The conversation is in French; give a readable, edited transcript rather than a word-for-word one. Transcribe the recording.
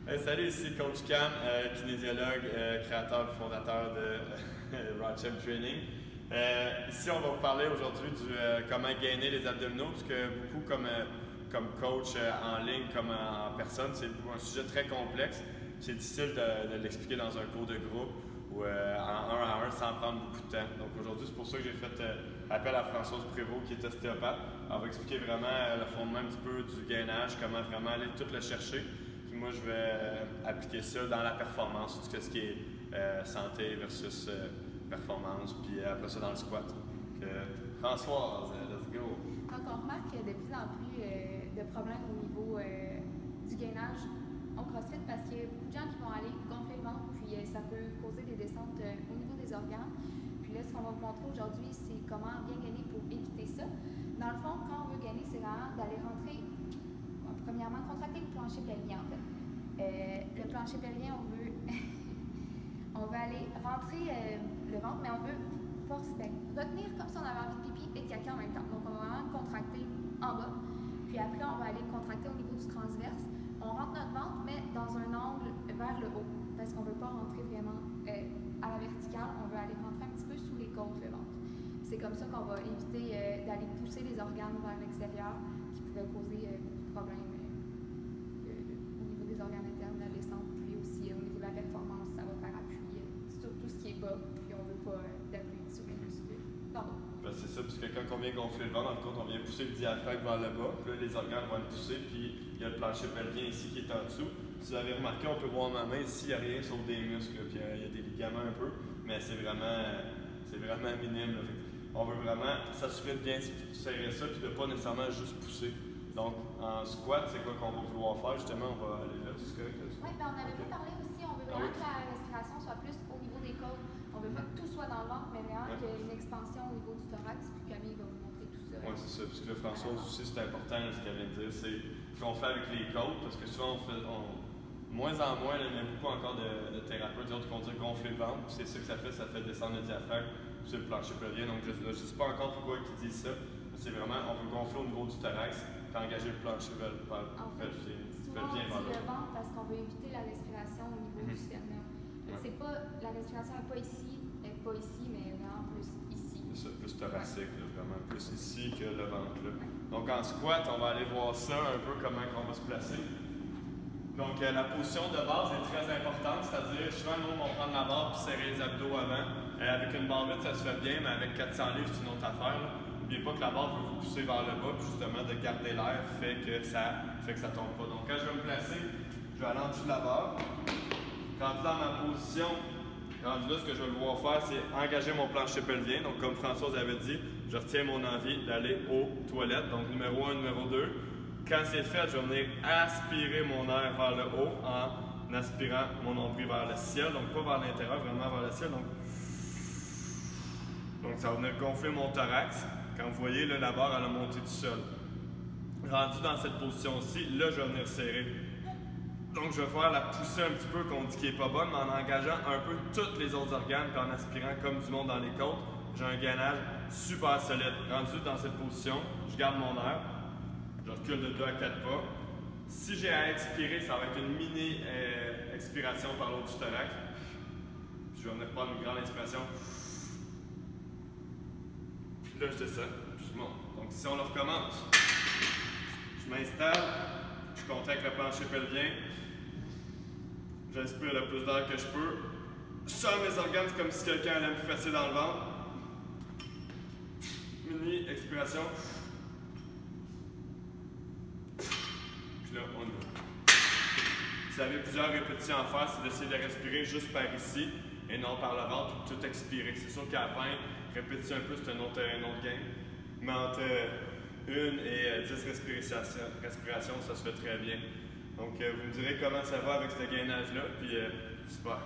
Salut, ici Coach Cam, kinésiologue, créateur et fondateur de Rothschild Training. Ici, on va vous parler aujourd'hui du comment gainer les abdominaux, parce que beaucoup comme coach en ligne, comme en personne, c'est un sujet très complexe. C'est difficile de l'expliquer dans un cours de groupe ou en un à un sans prendre beaucoup de temps. Donc aujourd'hui, c'est pour ça que j'ai fait appel à Françoise Prévost, qui est ostéopathe. Elle va expliquer vraiment le fondement un petit peu du gainage, comment vraiment aller tout le chercher. Puis moi, je vais appliquer ça dans la performance, tout ce qui est santé versus performance, puis après ça dans le squat. Donc, Françoise, let's go! Donc, on remarque de plus en plus de problèmes au niveau du gainage au CrossFit parce qu'il y a beaucoup de gens qui vont aller gonfler le ventre, puis ça peut causer des descentes au niveau des organes. Puis là, ce qu'on va vous montrer aujourd'hui, c'est comment bien gainer pour éviter ça. Dans le fond, quand on veut gainer, c'est vraiment d'aller rentrer, premièrement, contracter le plancher pelvien en fait. Le plancher pelvien, on veut aller rentrer le ventre, mais on veut retenir comme si on avait envie de pipi et de caca en même temps. Donc, on va vraiment contracter en bas. Puis après, on va aller contracter au niveau du transverse. On rentre notre ventre, mais dans un angle vers le haut, parce qu'on ne veut pas rentrer vraiment à la verticale. On veut aller rentrer un petit peu sous les côtes, le ventre. C'est comme ça qu'on va éviter d'aller pousser les organes vers l'extérieur, qui pourrait causer beaucoup de problèmes au niveau des organes internes, la descente, puis aussi au niveau de la performance. Ça va faire appuyer sur tout ce qui est bas, puis on ne veut pas d'appuyer sur les muscles. Pardon. Ben, c'est ça, parce que quand on vient gonfler le ventre, dans le compte, on vient pousser le diaphragme vers le bas, puis là, les organes vont le pousser, puis il y a le plancher pelvien ici qui est en dessous. Si vous avez remarqué, on peut voir ma main ici, il n'y a rien sauf des muscles, puis il y a des ligaments un peu, mais c'est vraiment minime. Là. On veut vraiment s'assurer de bien serrer ça, puis de ne pas nécessairement juste pousser. Donc, en squat, c'est quoi qu'on va vouloir faire? Justement, on va aller là, c'est correct? Oui, ben on avait pas parlé aussi, on veut vraiment que la respiration soit plus au niveau des côtes. On veut pas que tout soit dans le ventre, mais vraiment qu'il y ait une expansion au niveau du thorax, puis Camille va vous montrer tout ça. Oui, c'est ça. Parce que là, Françoise aussi, c'est important ce qu'elle vient de dire, c'est qu'on fait avec les côtes, parce que souvent, moins en moins, il y a beaucoup encore de thérapeutes qui vont dire gonfler le ventre, puis c'est ça que ça fait descendre le diaphragme sur le plancher pelvien. Donc, je ne sais pas encore pourquoi ils disent ça, mais c'est vraiment, on veut gonfler au niveau du thorax, puis engager le plancher pelvien vers Souvent, on dit le ventre parce qu'on veut éviter la respiration au niveau du sternum. C'est pas, la respiration n'est pas ici, mais vraiment plus ici. C'est ça, plus thoracique, là, vraiment plus ici que le ventre. Là. Donc en squat, on va aller voir ça un peu comment on va se placer. Donc la position de base est très importante, c'est-à-dire souvent nous on va prendre la barre puis serrer les abdos avant. Avec une barre vide ça se fait bien, mais avec 400 livres c'est une autre affaire. N'oubliez pas que la barre veut vous pousser vers le bas, puis justement de garder l'air fait que ça tombe pas. Donc quand je vais me placer, je vais aller en dessous de la barre. Rendu dans ma position, rendu là, ce que je vais devoir faire, c'est engager mon plancher pelvien. Donc, comme Françoise avait dit, je retiens mon envie d'aller aux toilettes. Donc, numéro 1, numéro 2. Quand c'est fait, je vais venir aspirer mon air vers le haut en aspirant mon nombril vers le ciel. Donc, pas vers l'intérieur, vraiment vers le ciel. Donc ça va venir gonfler mon thorax. Quand vous voyez, là, la barre, elle a monté du sol. Rendu dans cette position-ci, là, je vais venir serrer. Donc, je vais faire la poussée un petit peu qu'on dit qui n'est pas bonne, mais en engageant un peu tous les autres organes, puis en aspirant comme du monde dans les côtes. J'ai un gainage super solide. Rendu dans cette position, je garde mon air. Je recule de 2 à 4 pas. Si j'ai à expirer, ça va être une mini expiration par l'autre du thorax. Puis je vais venir prendre une grande inspiration. Puis là, je descends, puis je monte. Donc, si on le recommence, je m'installe, je contracte le plancher pelvien. J'inspire le plus d'air que je peux. Je sors mes organes, c'est comme si quelqu'un allait me fesser dans le ventre. Mini expiration. Puis là, on y va. Si vous avez plusieurs répétitions à faire, c'est d'essayer de respirer juste par ici et non par le ventre, tout expirer. C'est sûr qu'à 20 répétitions un peu, c'est un autre game. Mais entre 1 et 10 respirations, ça se fait très bien. Donc, vous me direz comment ça va avec ce gainage-là, puis super.